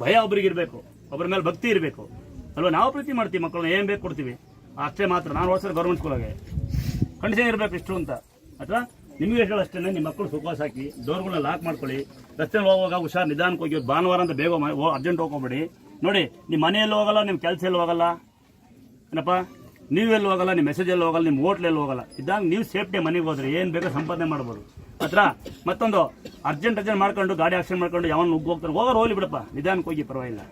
ಭಯ ಒಬ್ರಿಗೆ ಇರಬೇಕು, ಒಬ್ಬರ ಮೇಲೆ ಭಕ್ತಿ ಇರಬೇಕು ಅಲ್ವಾ. ನಾವು ಪ್ರೀತಿ ಮಾಡ್ತೀವಿ ಮಕ್ಕಳನ್ನ, ಏನು ಬೇಕು ಕೊಡ್ತೀವಿ ಅಷ್ಟೇ ಮಾತ್ರ. ನಾನು ಓದಿಸೋದು ಗೌರ್ಮೆಂಟ್ ಸ್ಕೂಲಾಗೆ ಕಂಡೀಷನ್ ಇರಬೇಕು ಇಷ್ಟು ಅಂತ. ಅಥವಾ ನಿಮಗೆ ಹೇಳೋ ಅಷ್ಟೇ, ನಿಮ್ಮ ಮಕ್ಕಳು ಸುಖವಾಸ ಹಾಕಿ ಡೋರ್ಗಳನ್ನ ಲಾಕ್ ಮಾಡ್ಕೊಳ್ಳಿ. ರಸ್ತೆಯಲ್ಲಿ ಹೋಗುವಾಗ ಹುಷಾರು, ನಿಧಾನಕ್ಕೆ ಹೋಗಿ. ಭಾನುವಾರ ಅಂತ ಬೇಗ ಅರ್ಜೆಂಟ್ ಹೋಗ್ಕೊಬೇಡಿ. ನೋಡಿ, ನಿಮ್ಮ ಮನೆಯಲ್ಲಿ ಹೋಗಲ್ಲ, ನಿಮ್ಮ ಕೆಲಸ ಎಲ್ಲಿ ಹೋಗಲ್ಲ ಏನಪ್ಪ, ನೀವೆಲ್ಲಿ ಹೋಗಲ್ಲ, ನಿಮ್ಮ ಮೆಸೇಜಲ್ಲಿ ಹೋಗಲ್ಲ, ನಿಮ್ಮ ಹೋಟ್ಲಲ್ಲಿ ಹೋಗಲ್ಲ. ಇದ್ದಾಗ ನೀವು ಸೇಫ್ಟಿ ಮನೆಗೆ ಹೋದ್ರೆ ಏನು ಬೇಕೋ ಸಂಪಾದನೆ ಮಾಡ್ಬೋದು. ಹತ್ರ ಮತ್ತೊಂದು ಅರ್ಜೆಂಟ್ ಮಾಡ್ಕೊಂಡು ಗಾಡಿ ಆಕ್ಸಿಡೆಂಟ್ ಮಾಡ್ಕೊಂಡು ಯಾವನ್ನ ಹೋಗ್ತಾರೆ, ಹೋಗ್ಲಿ ಬಿಡಪ್ಪ, ನಿಧಾನಕ್ಕೆ ಹೋಗಿ, ಪರವಾಗಿಲ್ಲ.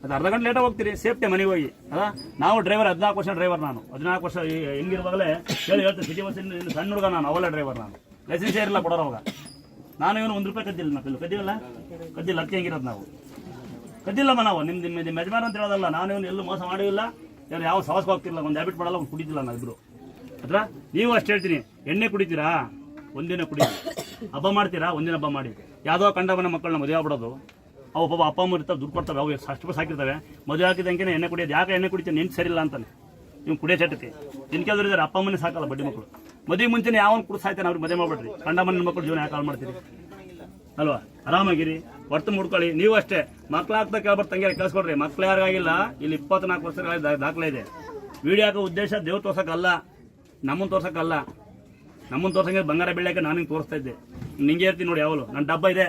ಅದು ಅರ್ಧ ಗಂಟೆ ಲೇಟಾಗಿ ಹೋಗ್ತೀರಿ, ಸೇಫ್ಟಿ ಮನೆಗೆ ಹೋಗಿ. ಅಲ್ಲ, ನಾವು ಡ್ರೈವರ್ 14 ವರ್ಷ ಡ್ರೈವರ್. ನಾನು 14 ವರ್ಷ ಹೆಂಗಿರುವಾಗಲೇ ಹೇಳ್ತೀನಿ, ಸಿಟಿ ಬಸ್ಸಿನ ಸಣ್ಣ ಹುಡುಗ ನಾನು, ಅವಲ್ಲ ಡ್ರೈವರ್. ನಾನು ಲೈಸೆನ್ಸ್ ಇರಲಿಲ್ಲ ಕೊಡೋವಾಗ. ನಾನು ಇವನು 1 ರೂಪಾಯಿ ಕದ್ದಿಲ್ಲ, ಕದ್ದಿಲ್ಲ ಅದಕ್ಕೆ ಹೆಂಗಿರೋದು ನಾವು, ಕದ್ದಿಲ್ಲಮ್ಮ ನಾವು. ನಿಮ್ಮ ಯಜಮಾನ ಅಂತ ಹೇಳೋದಲ್ಲ, ನಾನು ಇವನು ಎಲ್ಲೂ ಮೋಸ ಮಾಡಿಲ್ಲ, ಯಾವ ಸವಾಸಕ್ಕೆ ಹೋಗ್ತಿಲ್ಲ, ಒಂದು ಹ್ಯಾಬಿಟ್ ಮಾಡಲ್ಲ, ಒಂದು ಕುಡಿತಿಲ್ಲ ನಾವಿಬ್ರು. ಅದ್ರ ನೀವು ಅಷ್ಟು ಹೇಳ್ತೀನಿ, ಎಣ್ಣೆ ಕುಡಿತೀರಾ ಒಂದಿನ ಕುಡಿ, ಹಬ್ಬ ಮಾಡ್ತೀರಾ ಒಂದಿನ ಹಬ್ಬ ಮಾಡಿ. ಯಾವುದೋ ಕಂಡವನ ಮಕ್ಕಳನ್ನ ಮದುವೆ ಆಗ್ಬಿಡೋದು. ಅವು ಪಾಪ ಅಪ್ಪ ಅಮ್ಮ ಇರ್ತಾವೆ, ದುಡ್ಡು ಕೊಡ್ತವೆ, ಅವು ಅಷ್ಟು ಸಾಕಿರ್ತವೆ. ಮದುವೆ ಹಾಕಿದಂಗೆ ಎಣ್ಣೆ ಕುಡಿಯೋದು. ಯಾಕೆ ಎಣ್ಣೆ ಕುಡಿತೀನಿ, ನಿಂತು ಸರಿಯಿಲ್ಲ ಅಂತಾನೆ ನೀವು ಕುಡಿಯೋ ಚಟಕ್ಕೆ. ಇನ್ನು ಕೆಲವರು ಇದ್ದಾರೆ, ಅಪ್ಪ ಅಮ್ಮನೇ ಸಾಕಲ್ಲ ಬಡ್ಡಿ ಮಕ್ಕಳು. ಮದುವೆ ಮುಂಚೆನೇ ಯಾವನ್ ಕುಡಿದು ಸಾಯ್ತಾನೆ, ಅವ್ರಿಗೆ ಮದುವೆ ಮಾಡ್ಬಿಡ್ರಿ. ಕಂಡಮ್ಮನ ಮಕ್ಕಳು ಜೀವನ ಯಾಕೆ ಹಾಳು ಮಾಡ್ತೀರಿ ಅಲ್ವಾ. ಆರಾಮಾಗಿರಿ, ಹೊರ್ತು ಮುಡ್ಕೊಳ್ಳಿ. ನೀವು ಅಷ್ಟೇ ಮಕ್ಳಾಗ್ತಾ ಕೇಳ್ಬಾರ್ದು, ತಂಗಿ ಕಳ್ಸ್ಕೊಡ್ರಿ. ಮಕ್ಳು ಯಾರಿಗಾಗಿಲ್ಲ, ಇಲ್ಲಿ 24 ವರ್ಷಗಳ ದಾಖಲೆ ಇದೆ. ವಿಡಿಯೋ ಹಾಕೋ ಉದ್ದೇಶ ದೇವ್ರು ತೋರ್ಸಕ್ಕಲ್ಲ, ನಮ್ಮನ್ನು ತೋರ್ಸಕ್ಕಲ್ಲ. ನಮ್ಮನ್ನು ತೋರ್ಸಂಗೆ ಬಂಗಾರ ಬೆಳ್ಳಿಯಾಕೆ ನಾನು ಹಿಂಗೆ ತೋರಿಸ್ತಾ ಇದ್ದೆ. ನಿಂಗೆ ಇರ್ತೀನಿ ನೋಡಿ, ಯಾವಲು ನನ್ನ ಡಬ್ಬ ಇದೆ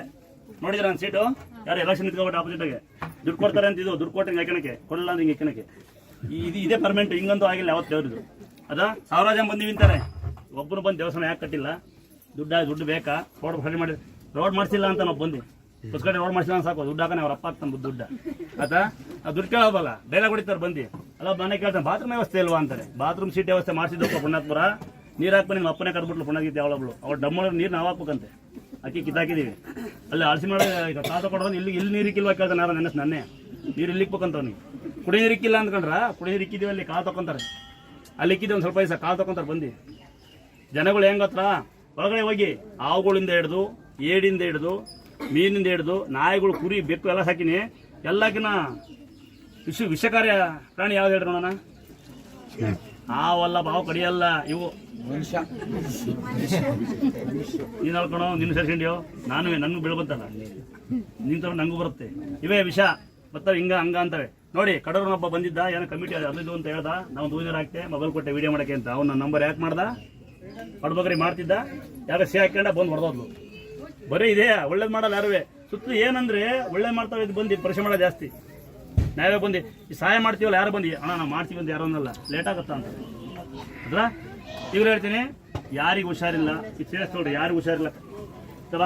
ನೋಡಿದ್ರೆ ನನ್ನ ಸೀಟು. ಯಾರು ಎಲೆಕ್ಷನ್ ನಿಂತ್ಕೊಬಿಟ್ಟು ಆಪೋಸಿಟ್ಗೆ ದುಡ್ಡು ಕೊಡ್ತಾರೆ ಅಂತ, ಇದು ದುಡ್ಡು ಕೊಟ್ಟಂಗೆ ಹಾಕೋಣಕ್ಕೆ ಕೊಡಲ್ಲ ಅಂದ್ರೆ ಹಿಂಗೆ ಹಾಕೋಣಕ್ಕೆ. ಇದೇ ಪರ್ಮನೆಂಟ್, ಹಿಂಗಂತೂ ಆಗಿಲ್ಲ ಯಾವತ್ತು ದೇವ್ರದು. ಅದ 1000 ಜನ ಬಂದು ನಿಂತಾರೆ, ಒಬ್ಬರು ಬಂದು ದೇವಸ್ಥಾನ ಯಾಕೆ ಕಟ್ಟಿಲ್ಲ, ದುಡ್ಡು ಬೇಕಾ, ರೋಡ್ ಮಾಡಿಸಿಲ್ಲ ಅಂತ ನಾವು ಬಂದು ಹೊಸಗಡೆ ರೋಡ್ ಮಾಡಿಸಿಲ್ಲ ಸಾಕು, ದುಡ್ಡು ಹಾಕೋಣ ಅವ್ರ ಅಪ್ಪ ಆಗ್ತಾನೆ ದುಡ್ಡು. ಆಯ್ತಾ, ಆ ದುಡ್ಡು ಕೇಳೋದಲ್ಲ, ಡೈಲಾಗ್ ಹೊಡಿತಾರೆ ಬಂದು. ಅಲ್ಲ, ಮನೆ ಕೇಳ್ತಾನೆ ಬಾತ್ರೂಮ್ ವ್ಯವಸ್ಥೆ ಇಲ್ವಾ ಅಂತಾರೆ. ಬಾತ್ರೂಮ್ ಸೀಟ್ ವ್ಯವಸ್ಥೆ ಮಾಡಿಸಿದ್ದಪ್ಪ ಪುಣ್ಯಾತ್ಪುರ. ನೀರು ಹಾಕ್ಬ ನಿಮ್ಮ ಅಪ್ಪನೇ ಕರ್ಬಿಟ್ಲು ಪುಣ್ಯಾಗಿತ್ತು ಯಾವಳಬ್ಳು. ಅವ್ರು ಡಮ್ಮಳ ನೀರು ನಾವು ಹಾಕ್ಬೇಕಂತೆ, ಅಕ್ಕಿ ಕಿತ್ತಾಕಿದೀವಿ. ಅಲ್ಲಿ ಅಳಸಿ ಮಾಡಿ ಈಗ ಕಾತ ಕೊಡೋದು. ಇಲ್ಲಿ ನೀರು ಇಕ್ಕಿಲ್ವಾ ಕೇಳ್ತಾನೆ ಯಾರು ನೆನೆಸ್ ನನ್ನೇ. ನೀರು ಇಲ್ಲಿ ಇಕ್ಬೇಕಂತವ್ನಿಗೆ. ಕುಡಿ ನೀರು ಇಕ್ಕಿಲ್ಲ ಅಂದ್ಕೊಂಡ್ರ, ಕುಡಿ ನೀರು ಇಕ್ಕಿದೀವಿ, ಅಲ್ಲಿ ಕಾಲು ತಗೊಂತಾರೆ. ಅಲ್ಲಿ ಇಕ್ಕಿದ್ವಿ ಒಂದು ಸ್ವಲ್ಪ ದಿವಸ ಕಾಲು ತಗೊಂತಾರೆ ಬಂದು. ಜನಗಳು ಹೆಂಗ್ ಹತ್ರ ಒಳಗಡೆ ಹೋಗಿ ಹಾವುಗಳಿಂದ ಹಿಡಿದು, ಏಡಿಂದ ಹಿಡಿದು, ಮೀನಿಂದ ಹಿಡಿದು, ನಾಯಿಗಳು, ಕುರಿ, ಬೆಕ್ಕು ಎಲ್ಲ ಸಾಕಿನಿ. ಎಲ್ಲಕ್ಕಿನ ವಿಷಕಾರ್ಯ ಪ್ರಾಣಿ ಯಾವ್ದು ಹೇಳ್ರಿ ನೋಡೋಣ. ಹಾವಲ್ಲ, ಬಾವು ಕಡಿಯಲ್ಲ, ಇವು ನೀನು ಹೇಳ್ಕೊಳೋ, ನಿನ್ನ ಸೇರ್ಸ್ಕೊಂಡ್ಯೋ, ನನಗೂ ಬೀಳ್ಬಂತಲ್ಲ, ನಿಂತ ನಂಗೂ ಬರುತ್ತೆ. ಇವೇ ವಿಷ ಬರ್ತಾವೆ, ಹಂಗ ಅಂತವೆ. ನೋಡಿ, ಕಡೂರಿನೊಬ್ಬ ಬಂದಿದ್ದ, ಏನೋ ಕಮಿಟಿ ಅದು ಅಂತ ಹೇಳ್ದ. ನಾವು ದೂರ ಹಾಕ್ತೆ, ಮೊಬೈಲ್ ಕೊಟ್ಟೆ ವಿಡಿಯೋ ಮಾಡಕ್ಕೆ ಅಂತ. ಅವ್ನ ನಂಬರ್ ಯಾಕೆ ಮಾಡ್ದ, ಹೊಡ್ಬಗ್ರಿ ಮಾಡ್ತಿದ್ದ, ಯಾರು ಸೇ ಹಾಕೊಂಡ ಬಂದು ಹೊಡೆದೋದ್ಲು. ಬರೀ ಇದೆ, ಒಳ್ಳೇದು ಮಾಡಲ್ಲ ಯಾರುವೆ. ಸುತ್ತಲೂ ಏನಂದ್ರೆ ಒಳ್ಳೇದು ಮಾಡ್ತಾವೆ, ಇದು ಬಂದು ಪರಿಶ್ರಮ ಮಾಡೋದು ಜಾಸ್ತಿ. ನಾವೇ ಬಂದು ಈ ಸಹಾಯ ಮಾಡ್ತೀವಲ್ಲ, ಯಾರು ಬಂದು ಅಣ್ಣ ನಾವು ಮಾಡ್ತೀವಿ ಅಂತ ಯಾರು ಅನ್ನಲ್ಲ, ಲೇಟ್ ಆಗುತ್ತಾ ಅಂತ. ಅದ್ರ ಇವ್ರು ಹೇಳ್ತೀನಿ, ಯಾರಿಗೆ ಹುಷಾರಿಲ್ಲ ಈ ಸೇರಿಸ್ ನೋಡ್ರಿ, ಯಾರಿಗೂ ಹುಷಾರಿಲ್ಲ ಚಲ.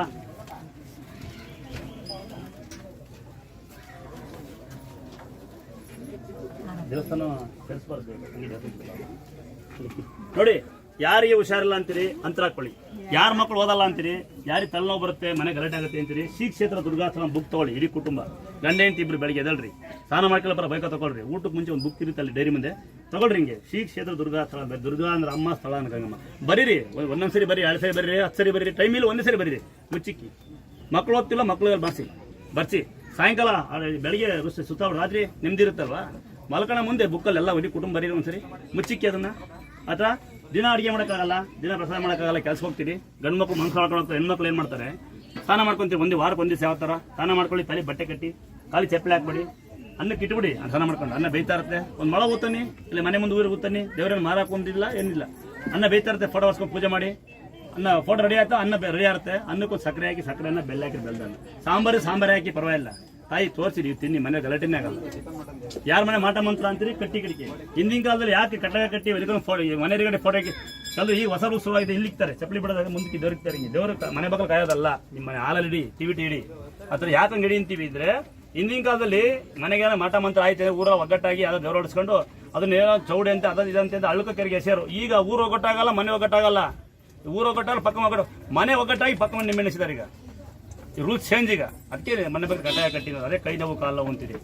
ದೇವಸ್ಥಾನ ನೋಡಿ, ಯಾರಿಗೆ ಹುಷಾರಿಲ್ಲ ಅಂತೀರಿ ಅಂತರ ಹಾಕೊಳ್ಳಿ. ಯಾರ ಮಕ್ಕಳು ಓದಲ್ಲ ಅಂತೀರಿ, ಯಾರಿಗೆ ತಲೆನೋವು ಬರುತ್ತೆ, ಮನೆ ಗಲಾಟೆ ಆಗುತ್ತೆ ಅಂತೀರಿ, ಶ್ರೀ ಕ್ಷೇತ್ರ ದುರ್ಗಾಶ್ರಮ ಬುಕ್ ತಗೊಳ್ಳಿ. ಇಡೀ ಕುಟುಂಬ ಗಂಡ ಹೆಂಡತಿ ಇಬ್ರು ಬೆಳಿಗ್ಗೆ ಎದಳ್ರಿ, ಸ್ನಾನ ಮಾಡ್ಕೊಳ್ಳೋ ಬರ ಬೈಕ ತಗೊಳ್ರಿ. ಊಟಕ್ಕೆ ಮುಂಚೆ ಒಂದು ಬುಕ್ ಇರುತ್ತೆ ಅಲ್ಲಿ ಡೈರಿ ಮುಂದೆ ತಗೊಳ್ರಿ. ಹಿಂಗೆ ಶ್ರೀ ಕ್ಷೇತ್ರ ದುರ್ಗಾಸ್ಥಳ, ದುರ್ಗಾ ಅಂದ್ರೆ ಅಮ್ಮ, ಸ್ಥಳ ಅನ್ಕಂಗಮ್ಮ. ಬರೀರಿ, ಒಂದೊಂದ್ಸರಿ ಬರೀ, 2 ಸರಿ ಬರೀರಿ, 10 ಸರಿ ಬರೀರಿ. ಟೈಮ್ ಇಲ್ಲ, ಒಂದೇ ಸರಿ ಬರೀರಿ ಮುಚ್ಚಿಕ್ಕಿ. ಮಕ್ಕಳು ಓದ್ತಿಲ್ಲ, ಮಕ್ಕಳು ಬರ್ಸಿ. ಸಾಯಂಕಾಲ ಬೆಳಿಗ್ಗೆ ಸುತ್ತಾವಳು, ರಾತ್ರಿ ನೆಮ್ಮದಿ ಇರುತ್ತಲ್ವಾ, ಮಲ್ಕಣ ಮುಂದೆ ಬುಕ್ಕಲ್ಲಿ ಎಲ್ಲ ಇಡೀ ಕುಟುಂಬ ಬರೀರಿ ಒಂದ್ಸರಿ ಮುಚ್ಚಿಕ್ಕಿ ಅದನ್ನ. ಅಥವಾ ದಿನ ಅಡುಗೆ ಮಾಡೋಕ್ಕಾಗಲ್ಲ, ದಿನ ಪ್ರಸಾದ ಮಾಡೋಕ್ಕಾಗಲ್ಲ, ಕೆಲಸ ಹೋಗ್ತೀರಿ. ಗಂಡು ಮಕ್ಕಳು ಮನ್ಸು ಮಾಡ್ಕೊಂಡು ಹೆಣ್ಮಕ್ಳು ಏನು ಮಾಡ್ತಾರೆ, ಸ್ನಾನ ಮಾಡ್ಕೊಂತೀವಿ. ವಾರಕ್ಕೆ ಒಂದಿವ್ಸ ಯಾವ ಥರ ಸ್ನಾನ ಮಾಡ್ಕೊಳ್ಳಿ, ತಲೆ ಬಟ್ಟೆ ಕಟ್ಟಿ, ಖಾಲಿ ಚಪ್ಪಲಿ ಹಾಕ್ಬಿಡಿ, ಅನ್ನಕ್ಕೆ ಇಟ್ಬಿಡಿ. ಸ್ನಾನ ಮಾಡ್ಕೊಂಡು ಅನ್ನ ಬೇಯ್ತಾ ಇರುತ್ತೆ. ಒಂದು ಮೊಳ ಊತಾನಿ, ಇಲ್ಲಿ ಮನೆ ಮುಂದೆ ಊರಿಗೆ ಊತಾನಿ, ದೇವರನ್ನು ಮಾರಾಕೊಂಡಿಲ್ಲ ಏನಿಲ್ಲ. ಅನ್ನ ಬೇಯ್ತಾ ಇರುತ್ತೆ, ಫೋಟೋ ಹೊರ್ಸ್ಕೊಂಡು ಪೂಜೆ ಮಾಡಿ. ಅನ್ನ ಫೋಟೋ ರೆಡಿ ಆಯ್ತಾ, ಅನ್ನ ರೆಡಿ ಆಗುತ್ತೆ. ಅನ್ನಕ್ಕೊಂದು ಸಕ್ಕರೆ ಹಾಕಿ, ಸಕ್ಕರೆನ ಬೆಲ್ಲ ಹಾಕಿ, ಬೆಲ್ಲದನ್ನ ಸಾಂಬಾರು ಹಾಕಿ, ಪರವಾಗಿಲ್ಲ. ತಾಯಿ ತೋರಿಸಿ ನೀವು ತಿನ್ನಿ, ಮನೆ ಗಲಾಟೆನೇ ಆಗಲ್ಲ. ಯಾರ ಮನೆ ಮಾಟ ಮಂತ್ರ ಅಂತೀರಿ, ಕಟ್ಟಿ ಕಡಿಕೆ. ಹಿಂದಿನ ಕಾಲದಲ್ಲಿ ಯಾಕೆ ಕಟ್ಟಗ ಕಟ್ಟಿ ಮನೆಯವರಿಗೆ ಫೋಟೋ ಹಾಕಿ ಕಲ್ಲು. ಈ ಹೊಸ ರೂಲ್ ಶುರುವಾಗಿದೆ, ಇಲ್ಲಿ ಇಕ್ತಾರೆ ಚಪ್ಪಲಿ ಬಿಡೋದಾಗ ಮುಂದಕ್ಕೆ ದೇವ್ರಿಕ್ತಾರೆ. ಹಿಂಗೆ ದೇವ್ರ ಮನೆ ಬಗ್ಗೆ ಕಾಯೋದಲ್ಲ, ನಿಮ್ಮ ಮನೆ ಹಾಲಲ್ಲಿ ಇಡಿ, ಟಿವಿಟಿ ಇಡಿ. ಆ ಥರ ಯಾಕಂಗೆ ಇಡಿ ಅಂತೀವಿ ಇದ್ರೆ, ಹಿಂದಿನ ಕಾಲದಲ್ಲಿ ಮನೆಗೆ ಮಾಟ ಮಂತ್ರ ಆಯ್ತು, ಊರ ಒಗ್ಗಟ್ಟಾಗಿ ಅದು ದೇವ್ರ ಹೊಡಿಸ್ಕೊಂಡು ಅದನ್ನೇನೋ ಚೌಡಿ ಅಂತ ಅದ ಇದಂತ ಅಳುಕ ಕೆರೆಗೆ ಎಸೆಯರು. ಈಗ ಊರು ಒಗ್ಗಟ್ಟಾಗಲ್ಲ, ಮನೆ ಒಗ್ಗಟ್ಟಾಗಲ್ಲ. ಊರು ಒಗ್ಗಟ್ಟಾಗಲ್ಲ, ಪಕ್ಕ ಒಗ್ಗಟ್ಟು, ಮನೆ ಒಗ್ಗಟ್ಟಾಗಿ ಪಕ್ಕ ಮನೆ ನಿಮ್ಮೆಣಿಸಿದ್ದಾರೆ. ಈಗ ರೂಲ್ಸ್ ಚೇಂಜ್. ಈಗ ಅದಕ್ಕೆ ಮನೆ ಬಗ್ಗೆ ಕಟ್ಟಾಯ ಕಟ್ಟಿರೋದು. ಅದೇ ಕೈ ನೋವು ಕಾಲು ನೋವು ಅಂತೀರಿ.